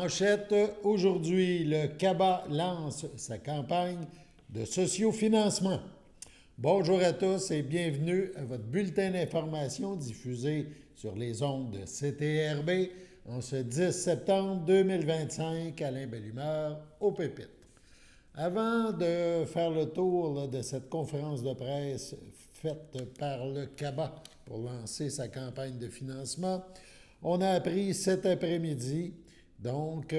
Manchette, aujourd'hui, le CABA lance sa campagne de sociofinancement. Bonjour à tous et bienvenue à votre bulletin d'information diffusé sur les ondes de CTRB en ce 10 septembre 2025. Alain Bellumeur au Pépitre. Avant de faire le tour de cette conférence de presse faite par le CABA pour lancer sa campagne de financement, on a appris cet après-midi donc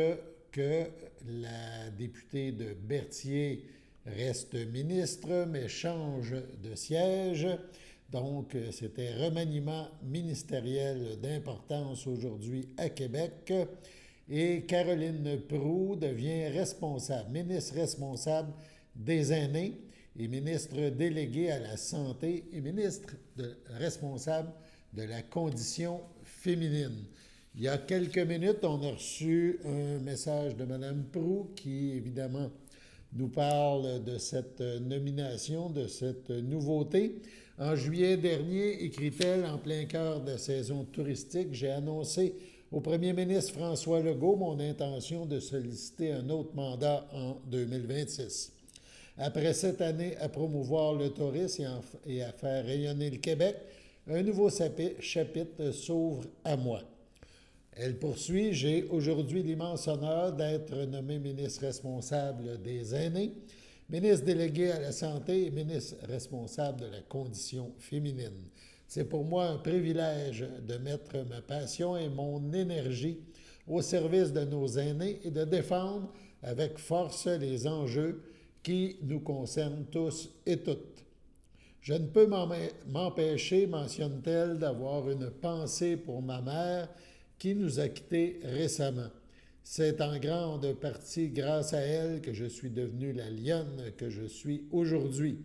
que la députée de Berthier reste ministre, mais change de siège. Donc, c'était remaniement ministériel d'importance aujourd'hui à Québec. Et Caroline Proulx devient ministre responsable des aînés et ministre délégué à la santé et ministre responsable de la condition féminine. Il y a quelques minutes, on a reçu un message de Mme Proulx qui, évidemment, nous parle de cette nomination, de cette nouveauté. En juillet dernier, écrit-elle, en plein cœur de la saison touristique, j'ai annoncé au premier ministre François Legault mon intention de solliciter un autre mandat en 2026. Après cette année à promouvoir le tourisme et à faire rayonner le Québec, un nouveau chapitre s'ouvre à moi. Elle poursuit, j'ai aujourd'hui l'immense honneur d'être nommé ministre responsable des aînés, ministre délégué à la santé et ministre responsable de la condition féminine. C'est pour moi un privilège de mettre ma passion et mon énergie au service de nos aînés et de défendre avec force les enjeux qui nous concernent tous et toutes. Je ne peux m'empêcher, mentionne-t-elle, d'avoir une pensée pour ma mère qui nous a quittés récemment. C'est en grande partie grâce à elle que je suis devenu la lionne que je suis aujourd'hui,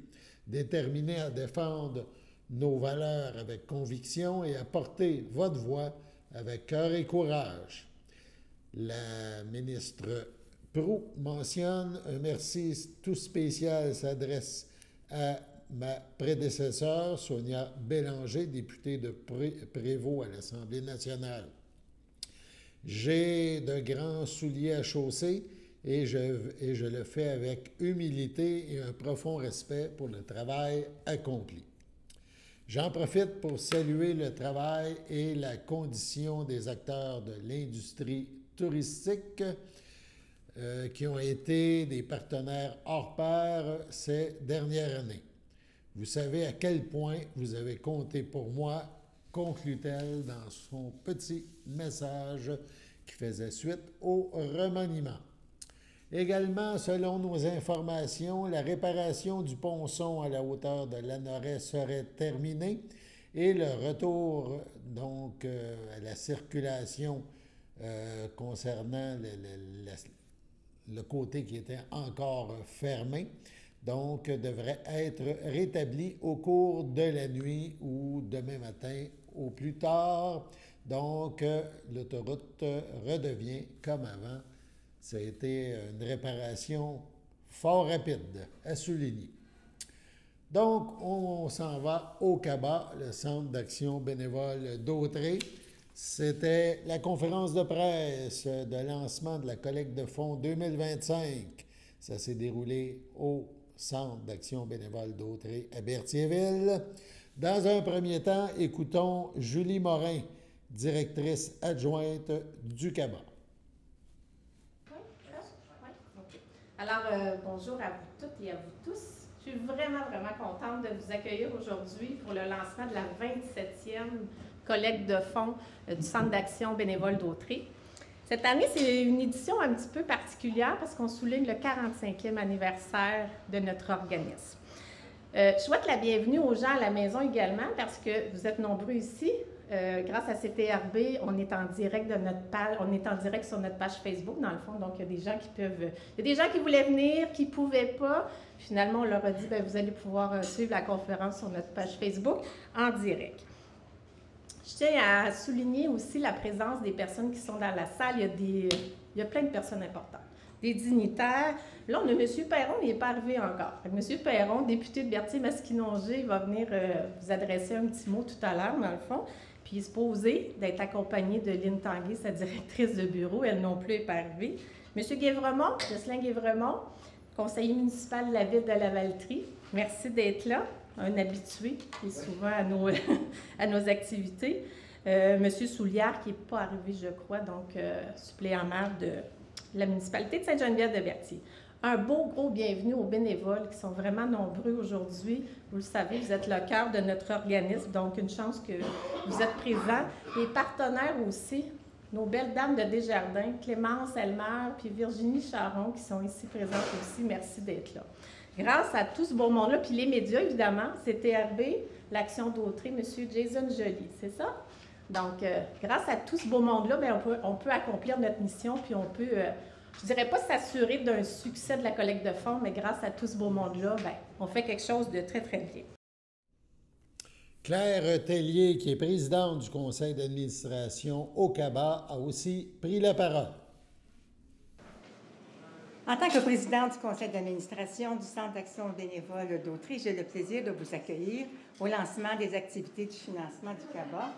déterminée à défendre nos valeurs avec conviction et à porter votre voix avec cœur et courage. La ministre Proulx mentionne un merci tout spécial s'adresse à ma prédécesseure, Sonia Bélanger, députée de Prévost à l'Assemblée nationale. J'ai de grands souliers à chausser et je le fais avec humilité et un profond respect pour le travail accompli. J'en profite pour saluer le travail et la condition des acteurs de l'industrie touristique qui ont été des partenaires hors pair ces dernières années. Vous savez à quel point vous avez compté pour moi, conclut-elle dans son petit message qui faisait suite au remaniement. Également, selon nos informations, la réparation du ponçon à la hauteur de Lanoret serait terminée et le retour donc à la circulation concernant le côté qui était encore fermé, donc devrait être rétabli au cours de la nuit ou demain matin au plus tard. Donc, l'autoroute redevient comme avant. Ça a été une réparation fort rapide, à souligner. Donc, on s'en va au CABA, le Centre d'action bénévole d'Autrey. C'était la conférence de presse de lancement de la collecte de fonds 2025. Ça s'est déroulé au Centre d'action bénévole d'Autrey à Berthierville. Dans un premier temps, écoutons Julie Morin, directrice adjointe du CABA. Alors, bonjour à vous toutes et à vous tous. Je suis vraiment contente de vous accueillir aujourd'hui pour le lancement de la 27e collecte de fonds du Centre d'action bénévole d'Autrey. Cette année, c'est une édition un petit peu particulière parce qu'on souligne le 45e anniversaire de notre organisme. Je souhaite la bienvenue aux gens à la maison également parce que vous êtes nombreux ici. Grâce à CTRB, on est en direct de notre page, on est en direct sur notre page Facebook, dans le fond. Donc, il y a des gens qui peuvent... Il y a des gens qui voulaient venir, qui ne pouvaient pas. Finalement, on leur a dit, bien, vous allez pouvoir suivre la conférence sur notre page Facebook en direct. Je tiens à souligner aussi la présence des personnes qui sont dans la salle. Il y a plein de personnes importantes. des dignitaires. Là, on a M. Perron, il n'est pas arrivé encore. M. Perron, député de Berthier-Masquinongé, il va venir vous adresser un petit mot tout à l'heure, dans le fond. Puis il se posait d'être accompagné de Lynn Tanguay, sa directrice de bureau. Elle non plus n'est pas arrivée. M. Guévremont, Jocelyn Guévremont, conseiller municipal de la ville de Lavaltrie. Merci d'être là, un habitué qui est souvent à nos activités. M. Soulière, qui n'est pas arrivé, je crois, donc suppléant maire de la municipalité de Sainte-Geneviève-de-Berthier. Un beau, gros bienvenue aux bénévoles qui sont vraiment nombreux aujourd'hui. Vous le savez, vous êtes le cœur de notre organisme, donc une chance que vous êtes présents. Les partenaires aussi, nos belles dames de Desjardins, Clémence Elmer puis Virginie Charon, qui sont ici présentes aussi. Merci d'être là. Grâce à tout ce beau monde-là, puis les médias, évidemment, c'est TRB, l'Action d'Autrey, M. Jason Joly, c'est ça? Donc, grâce à tout ce beau monde-là, bien, on peut accomplir notre mission, puis on peut, je ne dirais pas s'assurer d'un succès de la collecte de fonds, mais grâce à tout ce beau monde-là, bien, on fait quelque chose de très, très bien. Claire Tellier, qui est présidente du conseil d'administration au CABA, a aussi pris la parole. En tant que présidente du conseil d'administration du Centre d'action bénévole d'Autrey, j'ai le plaisir de vous accueillir au lancement des activités du financement du CABA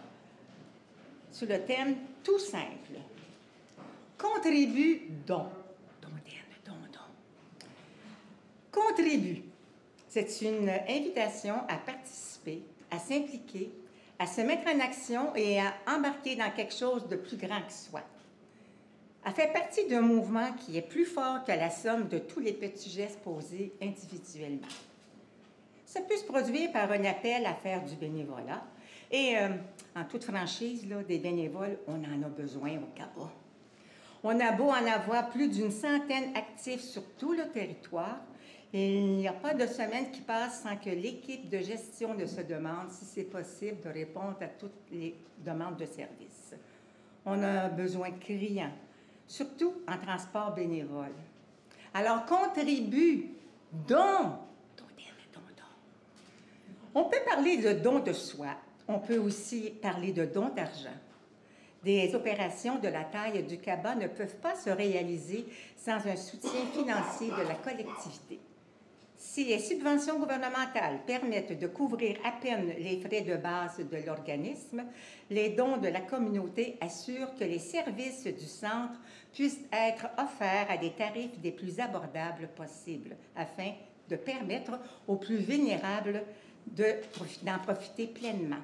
sous le thème tout simple. Contribue donc. Contribue. C'est une invitation à participer, à s'impliquer, à se mettre en action et à embarquer dans quelque chose de plus grand que soi. Elle fait partie d'un mouvement qui est plus fort que la somme de tous les petits gestes posés individuellement. Ça peut se produire par un appel à faire du bénévolat. Et en toute franchise, là, des bénévoles, on en a besoin au CABA. On a beau en avoir plus d'une centaine actifs sur tout le territoire, et il n'y a pas de semaine qui passe sans que l'équipe de gestion ne se demande si c'est possible de répondre à toutes les demandes de services. On a un besoin criant, surtout en transport bénévole. Alors, contribue, don. On peut parler de don de soi. On peut aussi parler de don d'argent. Des opérations de la taille du CABA ne peuvent pas se réaliser sans un soutien financier de la collectivité. Si les subventions gouvernementales permettent de couvrir à peine les frais de base de l'organisme, les dons de la communauté assurent que les services du centre puissent être offerts à des tarifs des plus abordables possibles, afin de permettre aux plus vulnérables d'en profiter pleinement.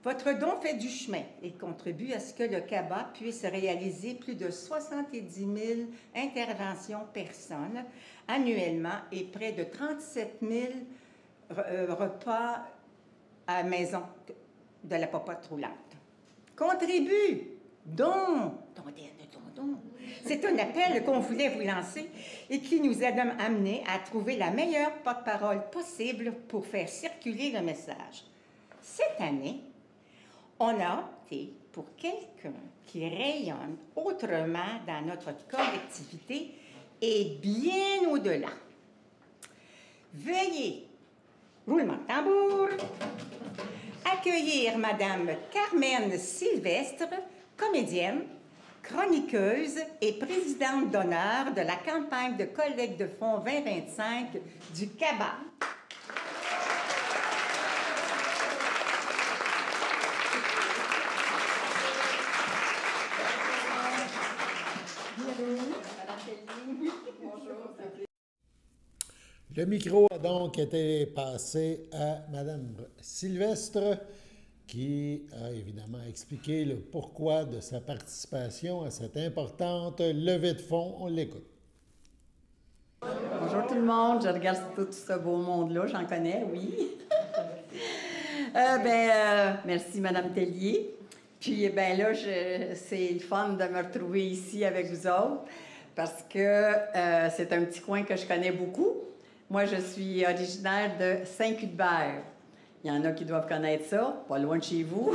Votre don fait du chemin et contribue à ce que le CABA puisse réaliser plus de 70 000 interventions personnes annuellement et près de 37 000 repas à la maison de la popote roulante. Contribue! Don! C'est un appel qu'on voulait vous lancer et qui nous a amené à trouver la meilleure porte-parole possible pour faire circuler le message. Cette année, on a opté pour quelqu'un qui rayonne autrement dans notre collectivité et bien au-delà. Veuillez, roulement de tambour, accueillir Madame Carmen Sylvestre, comédienne, chroniqueuse et présidente d'honneur de la campagne de collecte de fonds 2025 du CABA. Le micro a donc été passé à Mme Sylvestre, qui a évidemment expliqué le pourquoi de sa participation à cette importante levée de fonds. On l'écoute. Bonjour tout le monde, je regarde tout ce beau monde-là, j'en connais, oui. Merci Mme Tellier. Puis là, c'est le fun de me retrouver ici avec vous autres parce que c'est un petit coin que je connais beaucoup. Moi, je suis originaire de Saint-Cuthbert. Il y en a qui doivent connaître ça, pas loin de chez vous.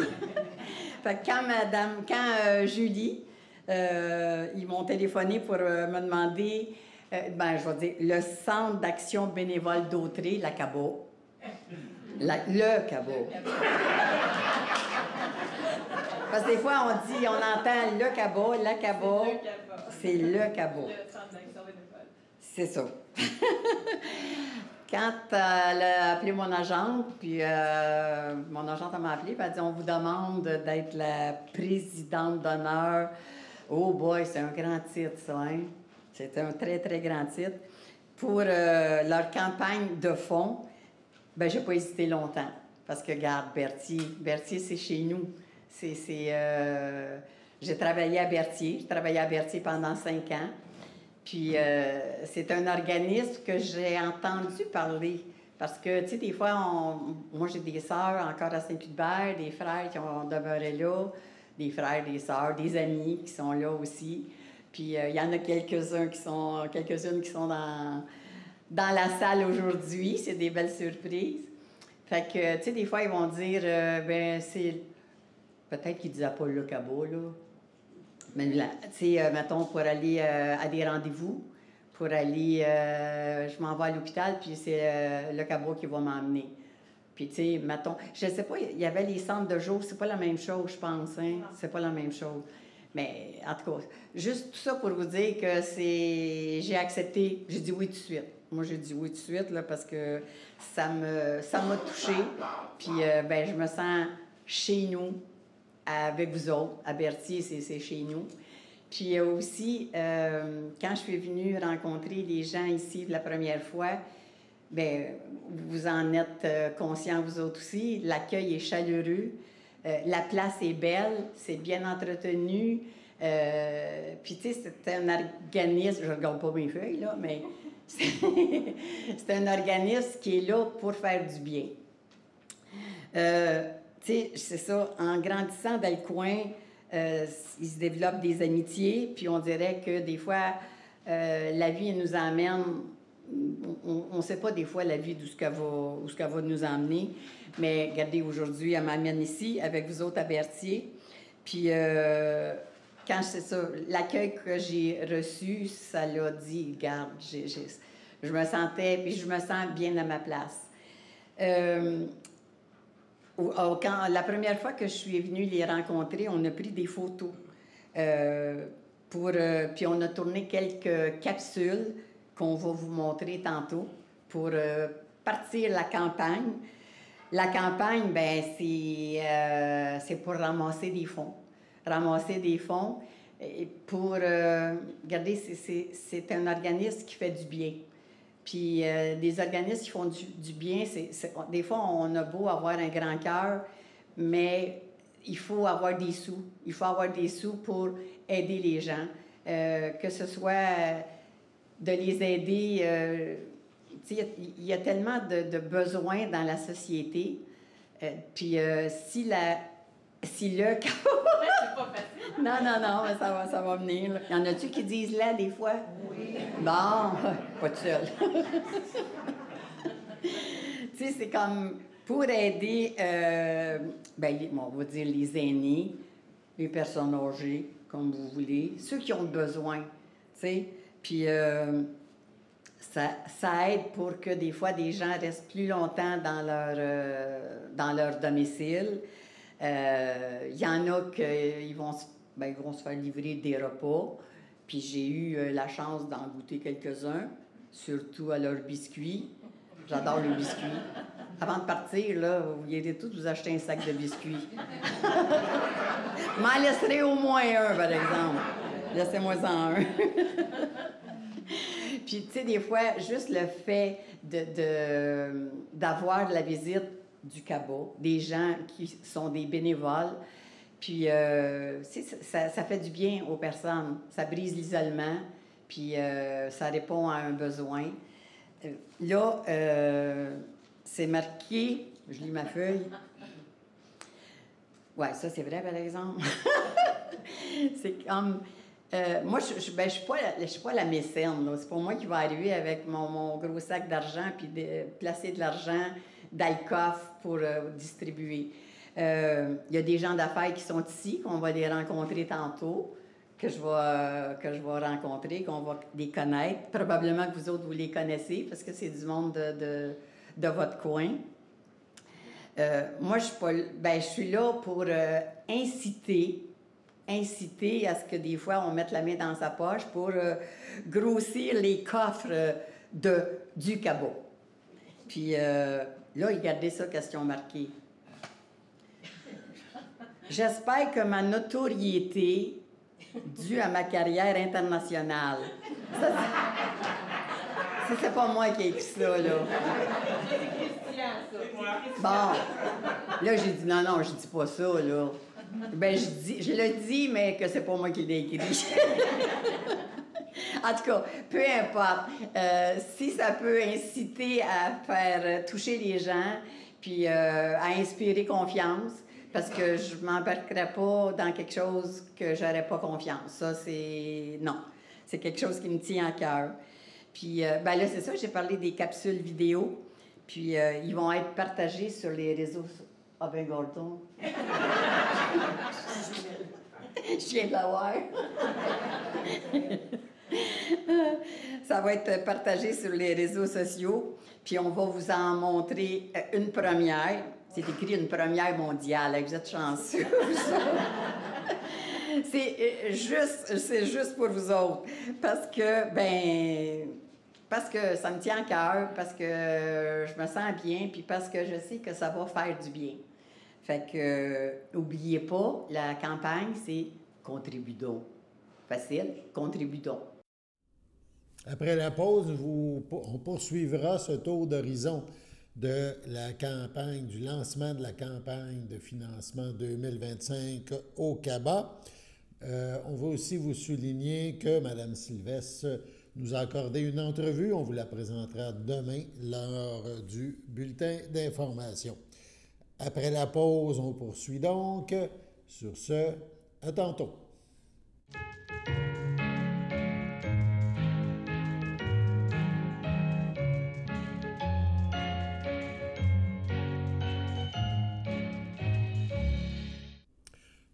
Fait que quand Julie, ils m'ont téléphoné pour me demander, je vais dire, le Centre d'action bénévole d'Autrey, la CABA. Le CABA. Parce que des fois, on entend le CABA, la CABA. C'est le CABA. C'est ça. Quand elle a appelé mon agente, puis mon agente m'a appelé, puis elle a dit on vous demande d'être la présidente d'honneur. Oh boy, c'est un grand titre, ça, hein? C'est un très, très grand titre. Pour leur campagne de fonds, ben j'ai pas hésité longtemps. Parce que, regarde, Berthier, c'est chez nous. J'ai travaillé à Berthier. J'ai travaillé à Berthier pendant 5 ans. Puis, c'est un organisme que j'ai entendu parler. Parce que, tu sais, des fois, moi, j'ai des sœurs encore à Saint-Hubert, des frères qui ont demeuré là, des frères, des sœurs, des amis qui sont là aussi. Puis, il y en a quelques-unes qui sont dans la salle aujourd'hui. C'est des belles surprises. Fait que, tu sais, des fois, ils vont dire, ben c'est... Peut-être qu'ils disaient pas le cabot, là. Mais là, tu sais, mettons, pour aller à des rendez-vous, pour aller... je m'en vais à l'hôpital, puis c'est le cabot qui va m'emmener. Puis, tu sais, mettons... Je sais pas, il y avait les centres de jour, c'est pas la même chose, je pense, hein? C'est pas la même chose. Mais, en tout cas, juste tout ça pour vous dire que j'ai accepté, j'ai dit oui tout de suite. Moi, j'ai dit oui tout de suite, là, parce que ça m'a touchée. Puis, ben, je me sens chez nous, avec vous autres. À Berthier, c'est chez nous. Puis aussi, quand je suis venue rencontrer les gens ici la première fois, bien, vous en êtes conscients, vous autres aussi. L'accueil est chaleureux. La place est belle, c'est bien entretenu. Puis, tu sais, c'est un organisme, je ne regarde pas mes feuilles, là, mais c'est un organisme qui est là pour faire du bien. Tu sais, c'est ça, en grandissant dans le coin, il se développe des amitiés, puis on dirait que des fois, la vie elle nous emmène, on ne sait pas des fois la vie où ce qu'elle va nous emmener, mais regardez, aujourd'hui, elle m'amène ici, avec vous autres à Berthier, puis quand c'est ça, l'accueil que j'ai reçu, ça l'a dit, regarde, je me sentais, puis je me sens bien à ma place. Quand, la première fois que je suis venue les rencontrer, on a pris des photos. Puis on a tourné quelques capsules qu'on va vous montrer tantôt pour partir la campagne. La campagne, ben c'est pour ramasser des fonds. Ramasser des fonds pour... regardez, c'est un organisme qui fait du bien. Puis des organismes qui font du bien, des fois, on a beau avoir un grand cœur, mais il faut avoir des sous. Il faut avoir des sous pour aider les gens. Que ce soit de les aider... il y a tellement de besoins dans la société. Puis si le... C'est pas facile. Non, mais ça va venir. Là. Y en a-tu qui disent là, des fois? Oui. Bon, pas de seul. Tu sais, c'est comme pour aider, on va dire les aînés, les personnes âgées, comme vous voulez, ceux qui ont besoin, tu sais. Puis ça aide pour que des fois des gens restent plus longtemps dans leur domicile. Il y en a qui vont se faire livrer des repas. Puis j'ai eu la chance d'en goûter quelques-uns, surtout à leurs biscuits. J'adore les biscuits. Avant de partir, là, vous irez tous vous acheter un sac de biscuits. M'en laisserai au moins un, par exemple. Laissez-moi-en un. Puis, tu sais, des fois, juste le fait d'avoir de la visite du cabot, des gens qui sont des bénévoles, puis ça fait du bien aux personnes. Ça brise l'isolement, puis ça répond à un besoin. Là, c'est marqué, je lis ma feuille. Ouais, ça c'est vrai, par exemple. C'est comme... moi, je suis pas la mécène. Là. C'est pas moi qui va arriver avec mon gros sac d'argent puis placer de l'argent dans le coffre pour distribuer. Il y a des gens d'affaires qui sont ici, qu'on va les rencontrer tantôt, que je vais rencontrer, qu'on va les connaître. Probablement que vous autres, vous les connaissez parce que c'est du monde de votre coin. Moi, je suis là pour inciter inciter à ce que des fois, on mette la main dans sa poche pour grossir les coffres du cabot. Puis là, regardez ça, question marquée. J'espère que ma notoriété due à ma carrière internationale. Ça, c'est pas moi qui ai écrit ça, là. Bon, là, j'ai dit non, je dis pas ça, là. Ben, je le dis, mais que c'est pas moi qui l'ai écrit. En tout cas, peu importe. Si ça peut inciter à faire toucher les gens, puis à inspirer confiance, parce que je ne m'embarquerais pas dans quelque chose que j'aurais pas confiance. Ça, c'est... Non. C'est quelque chose qui me tient à cœur. Puis, ben là, c'est ça, j'ai parlé des capsules vidéo. Puis, ils vont être partagés sur les réseaux... Ah ben, Gordon. Je viens de l'avoir. Ça va être partagé sur les réseaux sociaux. Puis, on va vous en montrer une première. C'est écrit une première mondiale. Vous êtes chanceux. C'est juste pour vous autres. Parce que ça me tient à cœur, parce que je me sens bien, puis parce que je sais que ça va faire du bien. Fait que, n'oubliez pas, la campagne, c'est « Contribue donc ». Facile, contribue donc. Après la pause, on poursuivra ce tour d'horizon de la campagne, du lancement de la campagne de financement 2025 au CABA. On va aussi vous souligner que Mme Sylvestre nous a accordé une entrevue. On vous la présentera demain lors du bulletin d'information. Après la pause, on poursuit donc. Sur ce, à tantôt.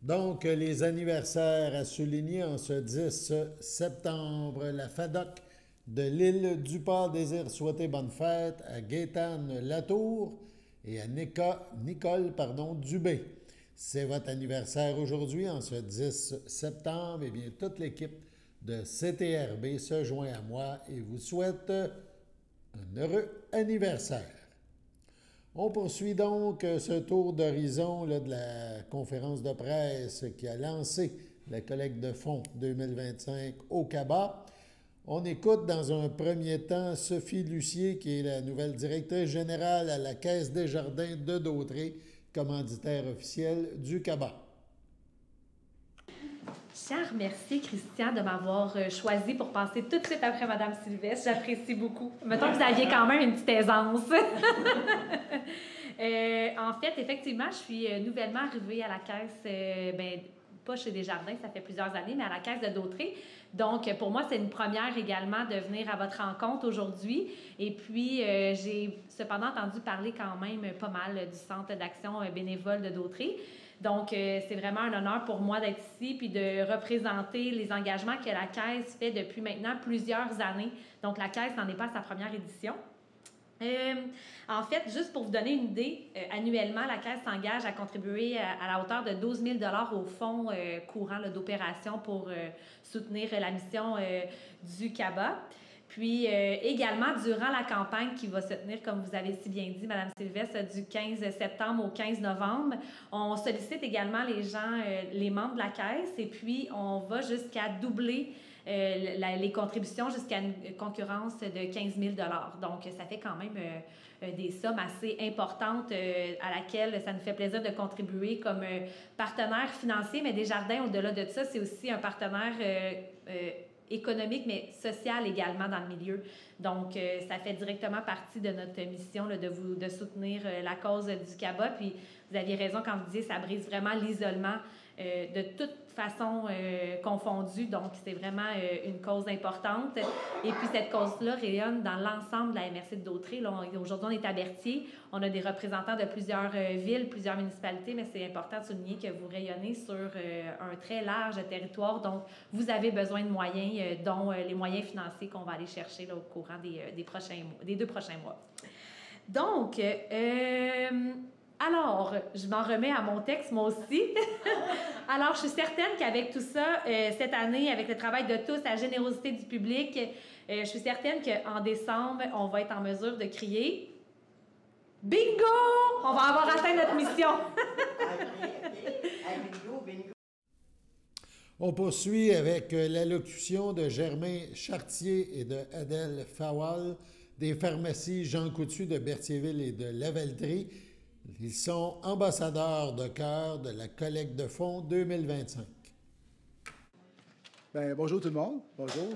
Donc, les anniversaires à souligner en ce 10 septembre, la FADOC de l'île du Port désire souhaiter bonne fête à Gaétane Latour et à Nicole Dubé. C'est votre anniversaire aujourd'hui, en ce 10 septembre. Eh bien, toute l'équipe de CTRB se joint à moi et vous souhaite un heureux anniversaire. On poursuit donc ce tour d'horizon de la conférence de presse qui a lancé la collecte de fonds 2025 au CABA. On écoute dans un premier temps Sophie Lucier, qui est la nouvelle directrice générale à la Caisse des Jardins de Dautré, commanditaire officiel du CABA. Je tiens à remercier Christian de m'avoir choisi pour passer tout de suite après Mme Sylvestre. J'apprécie beaucoup. Mettons que vous aviez quand même une petite aisance. En fait, effectivement, je suis nouvellement arrivée à la caisse, pas chez Desjardins, ça fait plusieurs années, mais à la caisse de Dautré. Donc, pour moi, c'est une première également de venir à votre rencontre aujourd'hui. Et puis, j'ai cependant entendu parler quand même pas mal du Centre d'action bénévole de Dautré. Donc, c'est vraiment un honneur pour moi d'être ici puis de représenter les engagements que la Caisse fait depuis maintenant plusieurs années. Donc, la Caisse n'en est pas à sa première édition. En fait, juste pour vous donner une idée, annuellement, la Caisse s'engage à contribuer à la hauteur de 12 000 $ au fonds courant d'opération pour soutenir la mission du CABA. Puis également, durant la campagne qui va se tenir, comme vous avez si bien dit, Mme Sylvestre, du 15 septembre au 15 novembre, on sollicite également les gens, les membres de la Caisse, et puis on va jusqu'à doubler les contributions jusqu'à une concurrence de 15 000 $. Donc, ça fait quand même des sommes assez importantes à laquelle ça nous fait plaisir de contribuer comme partenaire financier. Mais Desjardins, au-delà de ça, c'est aussi un partenaire économique, mais social également dans le milieu. Donc, ça fait directement partie de notre mission là, de soutenir la cause du CABA. Puis, vous aviez raison quand vous disiez que ça brise vraiment l'isolement de toute façon confondue. Donc, c'est vraiment une cause importante. Et puis, cette cause-là rayonne dans l'ensemble de la MRC de Dautré. Aujourd'hui, on est à Berthier. On a des représentants de plusieurs villes, plusieurs municipalités, mais c'est important de souligner que vous rayonnez sur un très large territoire. Donc, vous avez besoin de moyens, dont les moyens financiers qu'on va aller chercher là, au courant des 2 prochains mois. Donc, Alors, je m'en remets à mon texte, moi aussi. Alors, je suis certaine qu'avec tout ça, cette année, avec le travail de tous, la générosité du public, je suis certaine qu'en décembre, on va être en mesure de crier « Bingo! On va avoir atteint notre mission! » On poursuit avec l'allocution de Germain Chartier et de Adèle Fawal des pharmacies Jean Coutu de Berthierville et de Lavaltrie. Ils sont ambassadeurs de cœur de la collecte de fonds 2025. Bien, bonjour tout le monde. Bonjour.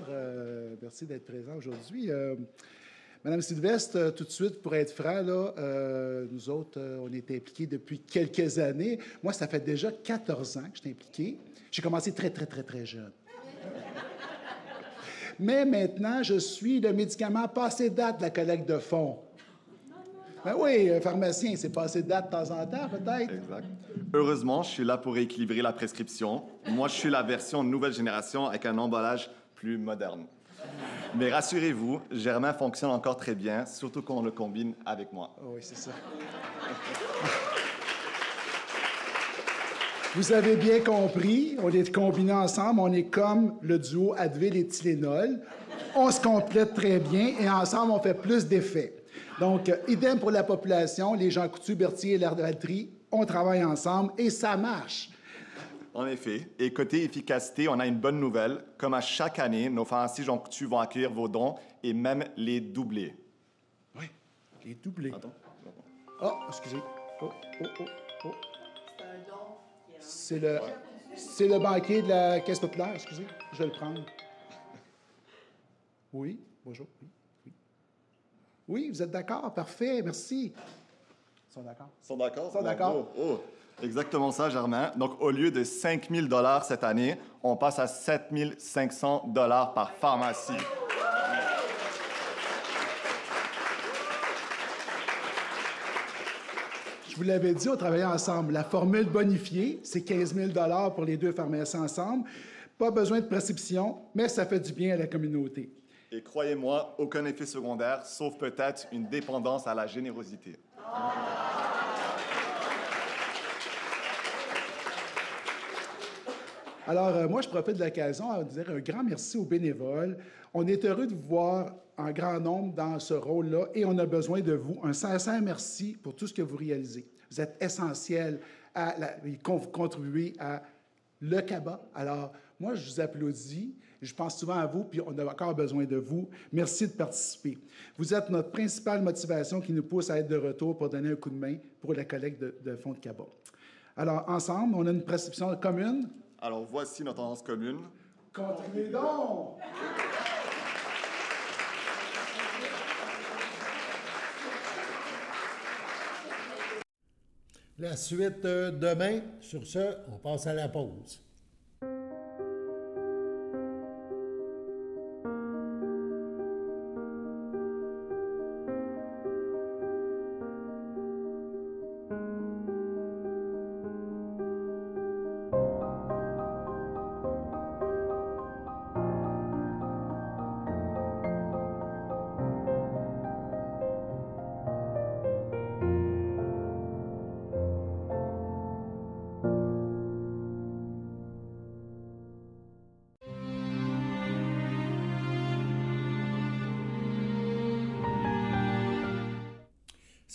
Merci d'être présent aujourd'hui. Madame Sylvestre, tout de suite, pour être franc, là, nous autres, on est impliqués depuis quelques années. Moi, ça fait déjà 14 ans que je suis impliqué. J'ai commencé très, très, très, très jeune. Mais maintenant, je suis le médicament passé date de la collecte de fonds. Ben oui, un pharmacien, c'est passé date de temps en temps, peut-être. Exact. Heureusement, je suis là pour équilibrer la prescription. Moi, je suis la version nouvelle génération avec un emballage plus moderne. Mais rassurez-vous, Germain fonctionne encore très bien, surtout quand on le combine avec moi. Oui, c'est ça. Vous avez bien compris, on est combinés ensemble, on est comme le duo Advil et Tylenol. On se complète très bien et ensemble, on fait plus d'effets. Donc, idem pour la population, les Jean Coutu, Berthier et Lavaltrie, on travaille ensemble et ça marche. En effet. Et côté efficacité, on a une bonne nouvelle. Comme à chaque année, nos pharmacies Jean Coutu vont accueillir vos dons et même les doubler. Oui, les doubler. Attends. Oh, excusez. Oh. C'est le banquier de la Caisse populaire, excusez. Je vais le prendre. Oui, bonjour. Oui, vous êtes d'accord? Parfait, merci. Ils sont d'accord? Ils sont d'accord? Ils sont d'accord. Oh, exactement ça, Germain. Donc, au lieu de 5 000 $ cette année, on passe à 7 500 $ par pharmacie. Je vous l'avais dit, on travaillait ensemble. La formule bonifiée, c'est 15 000 $ pour les deux pharmaciens ensemble. Pas besoin de prescription, mais ça fait du bien à la communauté. Et croyez-moi, aucun effet secondaire, sauf peut-être une dépendance à la générosité. Alors, moi, je profite de l'occasion à dire un grand merci aux bénévoles. On est heureux de vous voir en grand nombre dans ce rôle-là et on a besoin de vous. Un sincère merci pour tout ce que vous réalisez. Vous êtes essentiels à contribuer à le CABA. Alors, moi, je vous applaudis. Je pense souvent à vous, puis on a encore besoin de vous. Merci de participer. Vous êtes notre principale motivation qui nous pousse à être de retour pour donner un coup de main pour la collecte de fonds de CABA. Alors, ensemble, on a une prescription commune. Alors, voici notre tendance commune. Contribuez donc! La suite demain. Sur ce, on passe à la pause.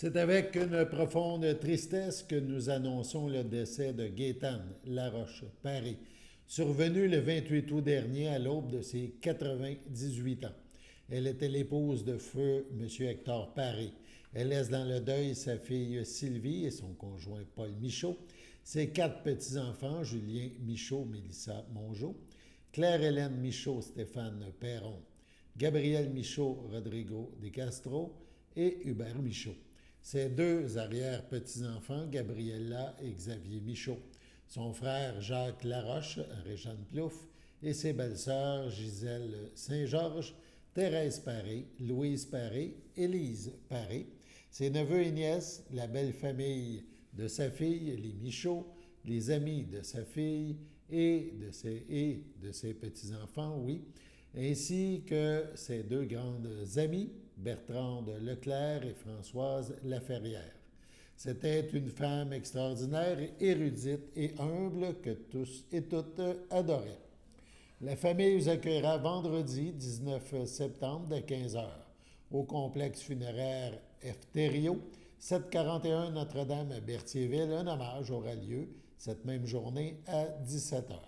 C'est avec une profonde tristesse que nous annonçons le décès de Gaétane Laroche-Paré, survenu le 28 août dernier à l'aube de ses 98 ans. Elle était l'épouse de feu M. Hector Paré. Elle laisse dans le deuil sa fille Sylvie et son conjoint Paul Michaud, ses 4 petits-enfants, Julien Michaud, Mélissa Mongeau, Claire-Hélène Michaud, Stéphane Perron, Gabriel Michaud, Rodrigo De Castro et Hubert Michaud. Ses 2 arrière-petits-enfants, Gabriella et Xavier Michaud, son frère Jacques Laroche, Réjeanne Plouffe, et ses belles-sœurs Gisèle Saint-Georges, Thérèse Paré, Louise Paré, Élise Paré, ses neveux et nièces, la belle famille de sa fille, les Michaud, les amis de sa fille et de ses petits-enfants, oui, ainsi que ses 2 grandes amies, Bertrande Leclerc et Françoise Laferrière. C'était une femme extraordinaire, érudite et humble que tous et toutes adoraient. La famille vous accueillera vendredi 19 septembre de 15h au complexe funéraire Efterio, 741 Notre-Dame à Berthierville. Un hommage aura lieu cette même journée à 17h.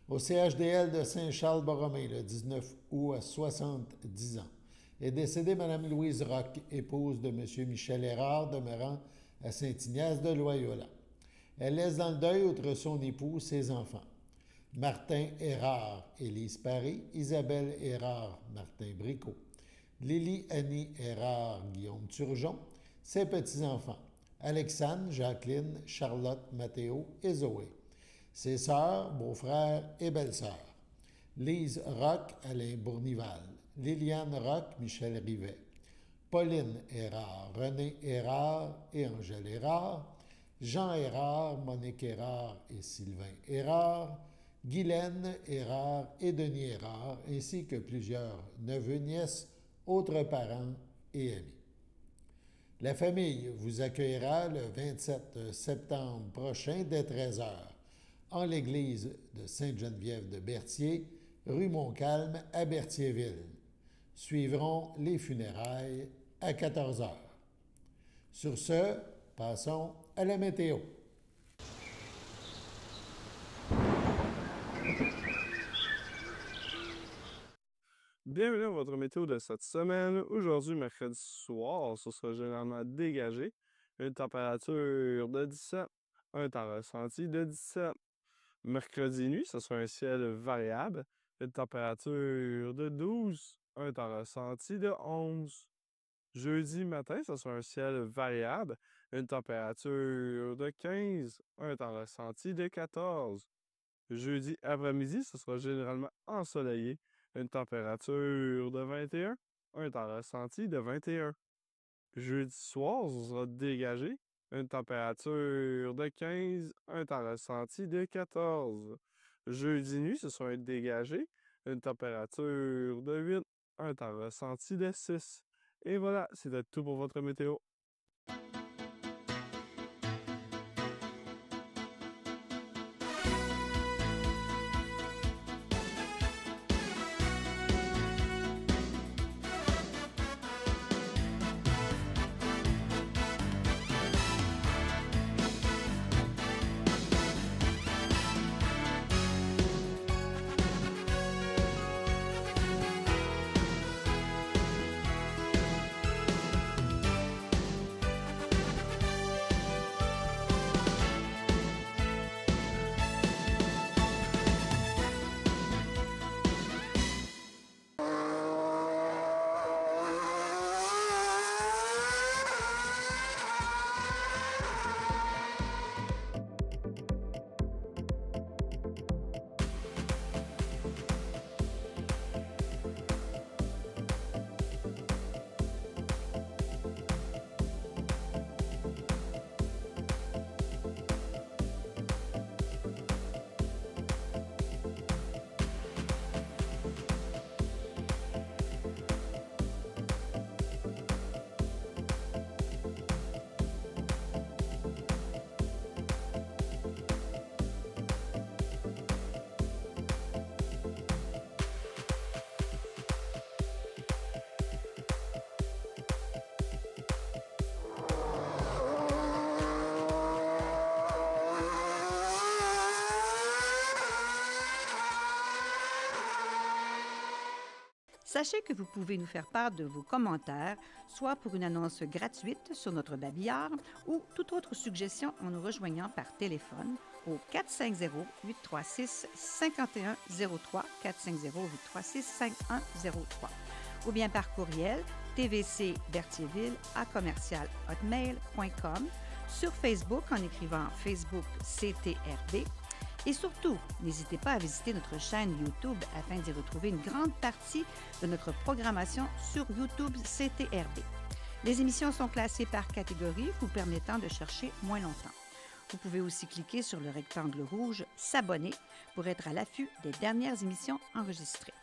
Au CHDL de Saint-Charles-Borromée, le 19 août à 70 ans, est décédée Mme Louise Roch, épouse de M. Michel Hérard, demeurant à Saint-Ignace de Loyola. Elle laisse dans le deuil, outre son époux, ses enfants. Martin Hérard, Élise Paré, Isabelle Hérard, Martin Bricot, Lily Annie Hérard, Guillaume Turgeon, ses petits-enfants, Alexandre, Jacqueline, Charlotte, Mathéo et Zoé, ses sœurs, beaux-frères et belles-sœurs, Lise Roch, Alain Bournival, Liliane Roch, Michel Rivet, Pauline Hérard, René Hérard et Angèle Hérard, Jean Hérard, Monique Hérard et Sylvain Hérard, Guylaine Hérard et Denis Hérard, ainsi que plusieurs neveux, nièces, autres parents et amis. La famille vous accueillera le 27 septembre prochain dès 13h en l'église de Sainte-Geneviève de Berthier, rue Montcalm à Berthierville. Suivront les funérailles à 14h. Sur ce, passons à la météo. Bienvenue à votre météo de cette semaine. Aujourd'hui, mercredi soir, ce sera généralement dégagé. Une température de 17, un temps ressenti de 17. Mercredi nuit, ce sera un ciel variable. Une température de 12, un temps ressenti de 11. Jeudi matin, ce sera un ciel variable. Une température de 15, un temps ressenti de 14. Jeudi après-midi, ce sera généralement ensoleillé. Une température de 21, un temps ressenti de 21. Jeudi soir, ce sera dégagé. Une température de 15, un temps ressenti de 14. Jeudi nuit, ce sera dégagé. Une température de 8, un temps ressenti de 6. Et voilà, c'était tout pour votre météo. Sachez que vous pouvez nous faire part de vos commentaires, soit pour une annonce gratuite sur notre babillard ou toute autre suggestion en nous rejoignant par téléphone au 450-836-5103, 450-836-5103, ou bien par courriel tvcberthierville@hotmail.com, sur Facebook en écrivant Facebook CTRB. Et surtout, n'hésitez pas à visiter notre chaîne YouTube afin d'y retrouver une grande partie de notre programmation sur YouTube CTRB. Les émissions sont classées par catégorie, vous permettant de chercher moins longtemps. Vous pouvez aussi cliquer sur le rectangle rouge « S'abonner » pour être à l'affût des dernières émissions enregistrées.